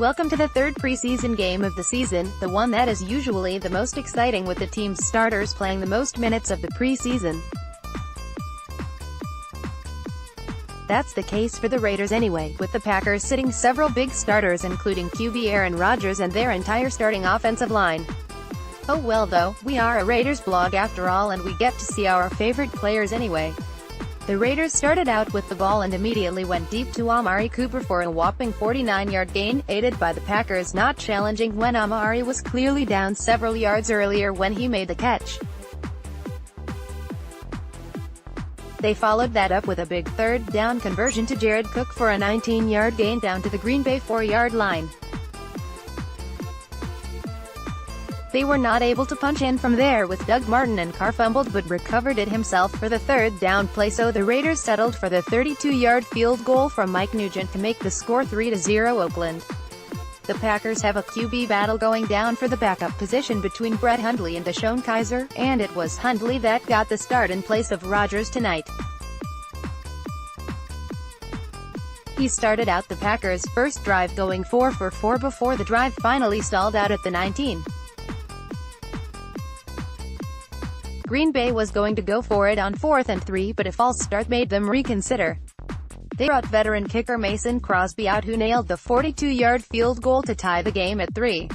Welcome to the third preseason game of the season, the one that is usually the most exciting with the team's starters playing the most minutes of the preseason. That's the case for the Raiders anyway, with the Packers sitting several big starters including QB Aaron Rodgers and their entire starting offensive line. Oh well though, we are a Raiders blog after all and we get to see our favorite players anyway. The Raiders started out with the ball and immediately went deep to Amari Cooper for a whopping 49-yard gain, aided by the Packers not challenging when Amari was clearly down several yards earlier when he made the catch. They followed that up with a big third down conversion to Jared Cook for a 19-yard gain down to the Green Bay 4-yard line. They were not able to punch in from there with Doug Martin and Carr fumbled but recovered it himself for the third down play, so the Raiders settled for the 32-yard field goal from Mike Nugent to make the score 3-0 Oakland. The Packers have a QB battle going down for the backup position between Brett Hundley and Deshaun Kaiser, and it was Hundley that got the start in place of Rodgers tonight. He started out the Packers' first drive going 4 for 4 before the drive finally stalled out at the 19. Green Bay was going to go for it on 4th and 3, but a false start made them reconsider. They brought veteran kicker Mason Crosby out, who nailed the 42-yard field goal to tie the game at 3.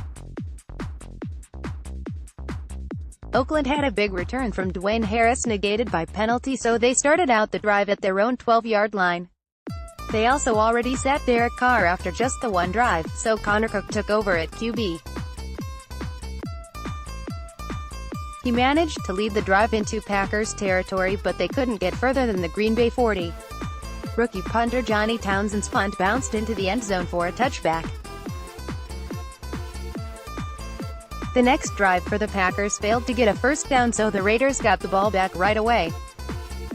Oakland had a big return from Dwayne Harris negated by penalty, so they started out the drive at their own 12-yard line. They also already sat Derek Carr after just the one drive, so Connor Cook took over at QB. He managed to lead the drive into Packers territory, but they couldn't get further than the Green Bay 40. Rookie punter Johnny Townsend's punt bounced into the end zone for a touchback. The next drive for the Packers failed to get a first down, so the Raiders got the ball back right away.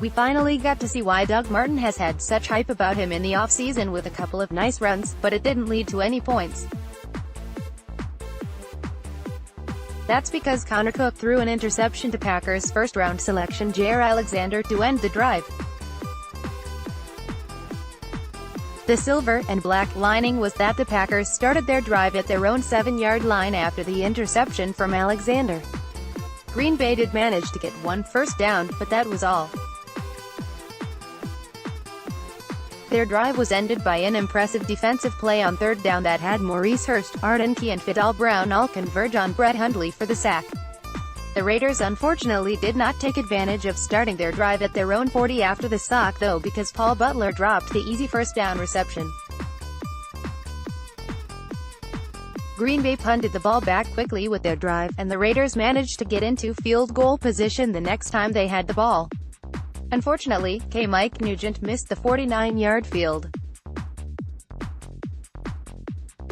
We finally got to see why Doug Martin has had such hype about him in the offseason with a couple of nice runs, but it didn't lead to any points. That's because Connor Cook threw an interception to Packers first-round selection Jaire Alexander to end the drive. The silver and black lining was that the Packers started their drive at their own 7-yard line after the interception from Alexander. Green Bay did manage to get one first down, but that was all. Their drive was ended by an impressive defensive play on third down that had Maurice Hurst, Arden Key and Fidel Brown all converge on Brett Hundley for the sack. The Raiders unfortunately did not take advantage of starting their drive at their own 40 after the sack though, because Paul Butler dropped the easy first down reception. Green Bay punted the ball back quickly with their drive, and the Raiders managed to get into field goal position the next time they had the ball. Unfortunately, Mike Nugent missed the 49-yard field.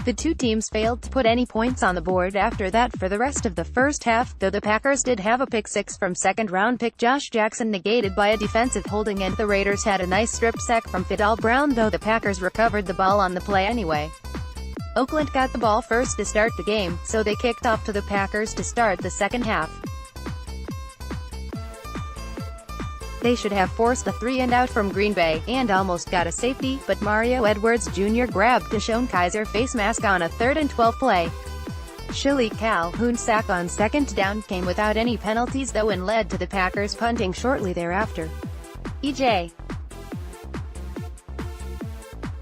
The two teams failed to put any points on the board after that for the rest of the first half, though the Packers did have a pick six from second-round pick Josh Jackson negated by a defensive holding, and the Raiders had a nice strip sack from Fidel Brown, though the Packers recovered the ball on the play anyway. Oakland got the ball first to start the game, so they kicked off to the Packers to start the second half. They should have forced a 3-and-out from Green Bay, and almost got a safety, but Mario Edwards Jr. grabbed Deshaun Kaiser face mask on a 3rd and 12 play. Shilly Calhoun's sack on second down came without any penalties though and led to the Packers punting shortly thereafter. E.J.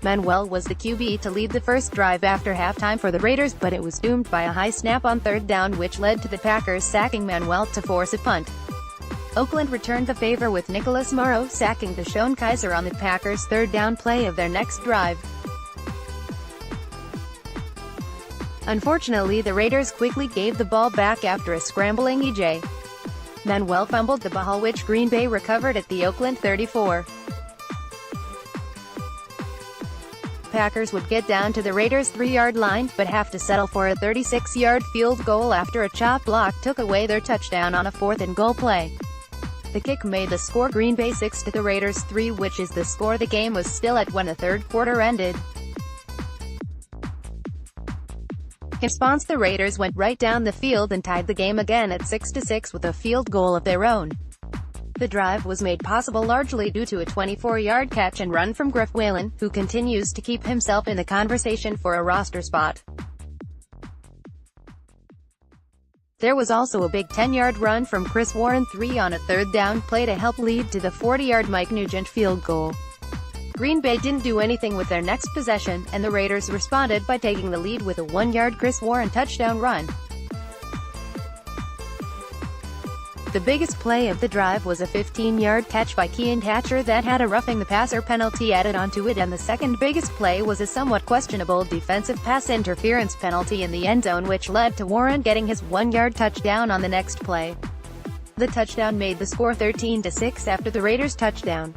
Manuel was the QB to lead the first drive after halftime for the Raiders, but it was doomed by a high snap on third down which led to the Packers sacking Manuel to force a punt. Oakland returned the favor with Nicholas Morrow sacking Deshaun Kaiser on the Packers' third down play of their next drive. Unfortunately, the Raiders quickly gave the ball back after a scrambling E.J. Manuel fumbled the ball, which Green Bay recovered at the Oakland 34. Packers would get down to the Raiders' 3-yard line, but have to settle for a 36-yard field goal after a chop block took away their touchdown on a 4th and goal play. The kick made the score Green Bay 6 to the Raiders 3, which is the score the game was still at when the third quarter ended. In response, the Raiders went right down the field and tied the game again at 6-6 with a field goal of their own. The drive was made possible largely due to a 24-yard catch and run from Griff Whalen, who continues to keep himself in the conversation for a roster spot. There was also a big 10-yard run from Chris Warren 3 on a third down play to help lead to the 40-yard Mike Nugent field goal. Green Bay didn't do anything with their next possession, and the Raiders responded by taking the lead with a 1-yard Chris Warren touchdown run. The biggest play of the drive was a 15-yard catch by Kean Hatcher that had a roughing the passer penalty added onto it, and the second biggest play was a somewhat questionable defensive pass interference penalty in the end zone, which led to Warren getting his 1-yard touchdown on the next play. The touchdown made the score 13-6 after the Raiders' touchdown.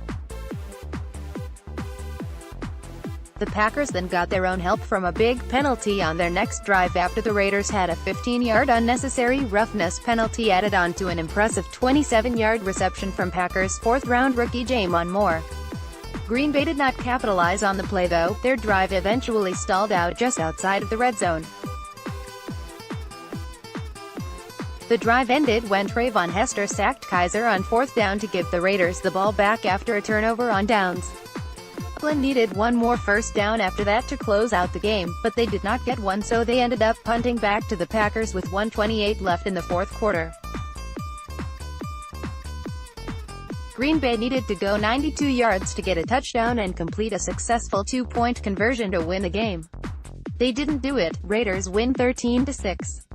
The Packers then got their own help from a big penalty on their next drive after the Raiders had a 15-yard unnecessary roughness penalty added on to an impressive 27-yard reception from Packers fourth-round rookie J'Mon Moore. Green Bay did not capitalize on the play though. Their drive eventually stalled out just outside of the red zone. The drive ended when Trayvon Hester sacked Kaiser on fourth down to give the Raiders the ball back after a turnover on downs. Oakland needed one more first down after that to close out the game, but they did not get one, so they ended up punting back to the Packers with 1:28 left in the fourth quarter. Green Bay needed to go 92 yards to get a touchdown and complete a successful two-point conversion to win the game. They didn't do it. Raiders win 13-6.